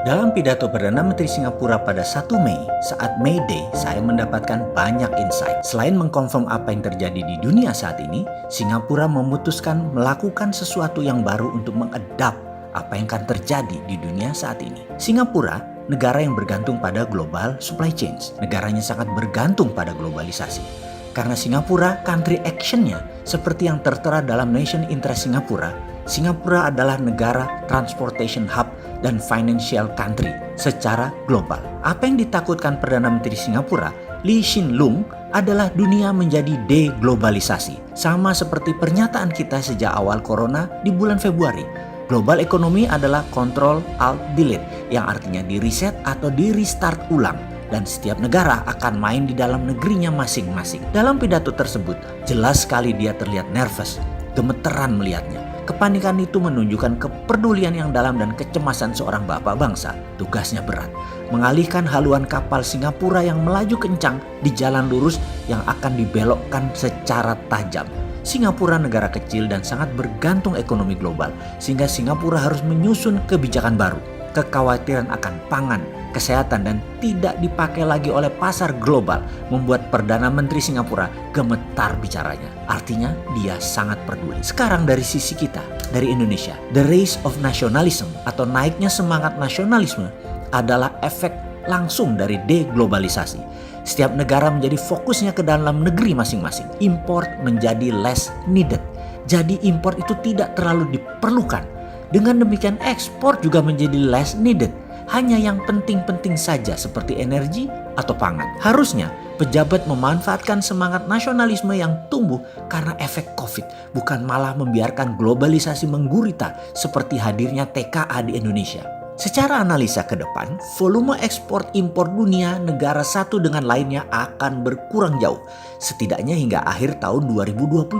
Dalam pidato Perdana Menteri Singapura pada 1 Mei, saat May Day, saya mendapatkan banyak insight. Selain mengkonfirm apa yang terjadi di dunia saat ini, Singapura memutuskan melakukan sesuatu yang baru untuk mengadap apa yang akan terjadi di dunia saat ini. Singapura, negara yang bergantung pada global supply chains. Negaranya sangat bergantung pada globalisasi. Karena Singapura, country action-nya seperti yang tertera dalam Nation Interest Singapura, Singapura adalah negara transportation hub dan financial country secara global. Apa yang ditakutkan Perdana Menteri Singapura, Lee Hsien Loong, adalah dunia menjadi deglobalisasi. Sama seperti pernyataan kita sejak awal corona di bulan Februari. Global ekonomi adalah control alt delete, yang artinya di reset atau di restart ulang. Dan setiap negara akan main di dalam negerinya masing-masing. Dalam pidato tersebut, jelas sekali dia terlihat nervous, gemeteran melihatnya. Kepanikan itu menunjukkan kepedulian yang dalam dan kecemasan seorang bapak bangsa. Tugasnya berat, mengalihkan haluan kapal Singapura yang melaju kencang di jalan lurus yang akan dibelokkan secara tajam. Singapura negara kecil dan sangat bergantung ekonomi global, sehingga Singapura harus menyusun kebijakan baru. Kekhawatiran akan pangan, kesehatan, dan tidak dipakai lagi oleh pasar global membuat Perdana Menteri Singapura gemetar bicaranya. Artinya dia sangat peduli. Sekarang dari sisi kita, dari Indonesia, the rise of nationalism atau naiknya semangat nasionalisme adalah efek langsung dari deglobalisasi. Setiap negara menjadi fokusnya ke dalam negeri masing-masing. Import menjadi less needed. Jadi import itu tidak terlalu diperlukan. Dengan demikian ekspor juga menjadi less needed. Hanya yang penting-penting saja seperti energi atau pangan. Harusnya pejabat memanfaatkan semangat nasionalisme yang tumbuh karena efek COVID, bukan malah membiarkan globalisasi menggurita seperti hadirnya TKA di Indonesia. Secara analisa ke depan, volume ekspor impor dunia negara satu dengan lainnya akan berkurang jauh. Setidaknya hingga akhir tahun 2022,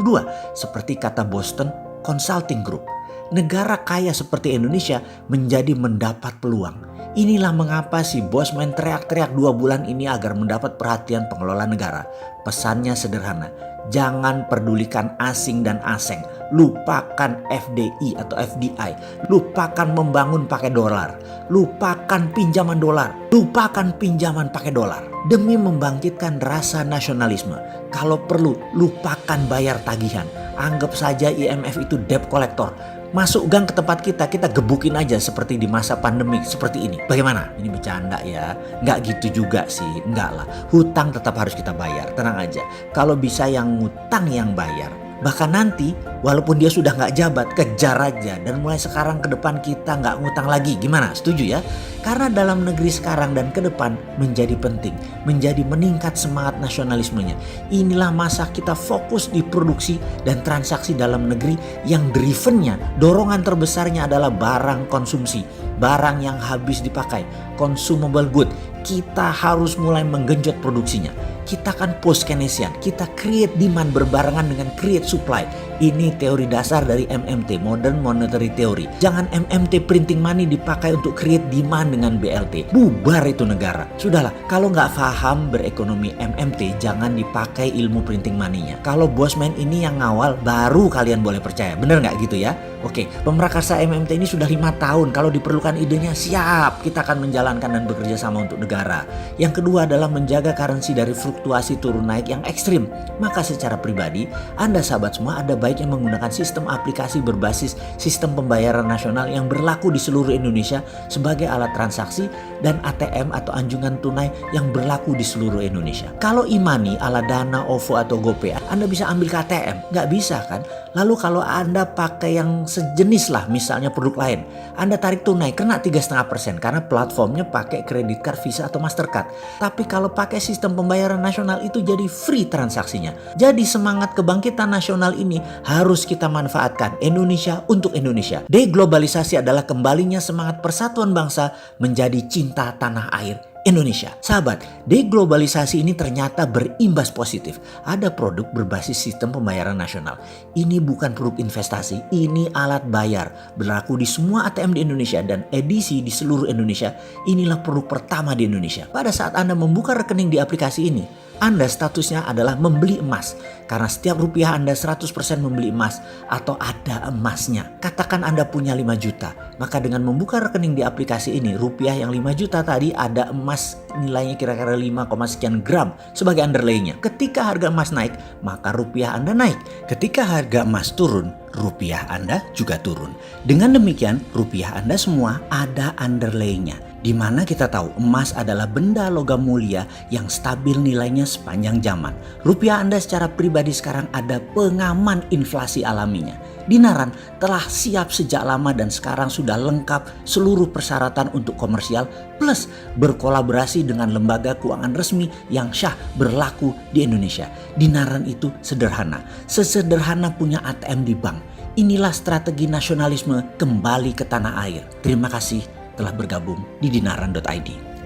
seperti kata Boston Consulting Group. Negara kaya seperti Indonesia menjadi mendapat peluang. Inilah mengapa si Bosman teriak-teriak 2 bulan ini agar mendapat perhatian pengelola negara. Pesannya sederhana, jangan pedulikan asing dan aseng. Lupakan FDI atau FDI. Lupakan membangun pakai dolar. Lupakan pinjaman dolar. Lupakan pinjaman pakai dolar. Demi membangkitkan rasa nasionalisme. Kalau perlu, lupakan bayar tagihan. Anggap saja IMF itu debt collector. Masuk gang ke tempat kita gebukin aja seperti di masa pandemi seperti ini. Bagaimana? Ini bercanda ya. Nggak gitu juga sih. Nggak lah. Hutang tetap harus kita bayar. Tenang aja. Kalau bisa yang ngutang yang bayar. Bahkan nanti walaupun dia sudah nggak jabat, kejar aja. Dan mulai sekarang ke depan kita nggak ngutang lagi. Gimana? Setuju ya? Karena dalam negeri sekarang dan ke depan menjadi penting. Menjadi meningkat semangat nasionalismenya. Inilah masa kita fokus di produksi dan transaksi dalam negeri yang drivennya, dorongan terbesarnya adalah barang konsumsi. Barang yang habis dipakai. Consumable good. Kita harus mulai menggenjot produksinya. Kita kan post Keynesian, kita create demand berbarengan dengan create supply. Ini teori dasar dari MMT, Modern Monetary Theory. Jangan MMT printing money dipakai untuk create demand dengan BLT. Bubar itu negara. Sudahlah, kalau nggak paham berekonomi MMT, jangan dipakai ilmu printing money-nya. Kalau Bosman ini yang ngawal, baru kalian boleh percaya. Bener nggak gitu ya? Oke, pemrakarsa MMT ini sudah 5 tahun. Kalau diperlukan idenya, siap. Kita akan menjalankan dan bekerja sama untuk negara. Yang kedua adalah menjaga currency dari fluktuasi turun naik yang ekstrim. Maka secara pribadi, Anda sahabat semua ada baiknya menggunakan sistem aplikasi berbasis sistem pembayaran nasional yang berlaku di seluruh Indonesia sebagai alat transaksi dan ATM atau anjungan tunai yang berlaku di seluruh Indonesia. Kalau e-money ala Dana, OVO atau GoPay, Anda bisa ambil ke ATM. Nggak bisa kan? Lalu kalau Anda pakai yang sejenis lah, misalnya produk lain, Anda tarik tunai, kena 3,5% karena platformnya pakai kredit card, Visa atau Mastercard. Tapi kalau pakai sistem pembayaran nasional itu jadi free transaksinya. Jadi semangat kebangkitan nasional ini harus kita manfaatkan. Indonesia untuk Indonesia. Deglobalisasi adalah kembalinya semangat persatuan bangsa menjadi cinta tanah air Indonesia. Sahabat, deglobalisasi ini ternyata berimbas positif. Ada produk berbasis sistem pembayaran nasional. Ini bukan produk investasi, ini alat bayar. Berlaku di semua ATM di Indonesia dan edisi di seluruh Indonesia. Inilah produk pertama di Indonesia. Pada saat Anda membuka rekening di aplikasi ini, Anda statusnya adalah membeli emas. Karena setiap rupiah Anda 100% membeli emas atau ada emasnya. Katakan Anda punya 5 juta. Maka dengan membuka rekening di aplikasi ini, rupiah yang 5 juta tadi ada emas nilainya kira-kira 5, sekian gram sebagai underlaynya. Ketika harga emas naik, maka rupiah Anda naik. Ketika harga emas turun, rupiah Anda juga turun. Dengan demikian, rupiah Anda semua ada underlaynya. Di mana kita tahu emas adalah benda logam mulia yang stabil nilainya sepanjang zaman. Rupiah Anda secara pribadi sekarang ada pengaman inflasi alaminya. Dinaran telah siap sejak lama dan sekarang sudah lengkap seluruh persyaratan untuk komersial plus berkolaborasi dengan lembaga keuangan resmi yang syah berlaku di Indonesia. Dinaran itu sederhana, sesederhana punya ATM di bank. Inilah strategi nasionalisme kembali ke tanah air. Terima kasih telah bergabung di dinaran.id.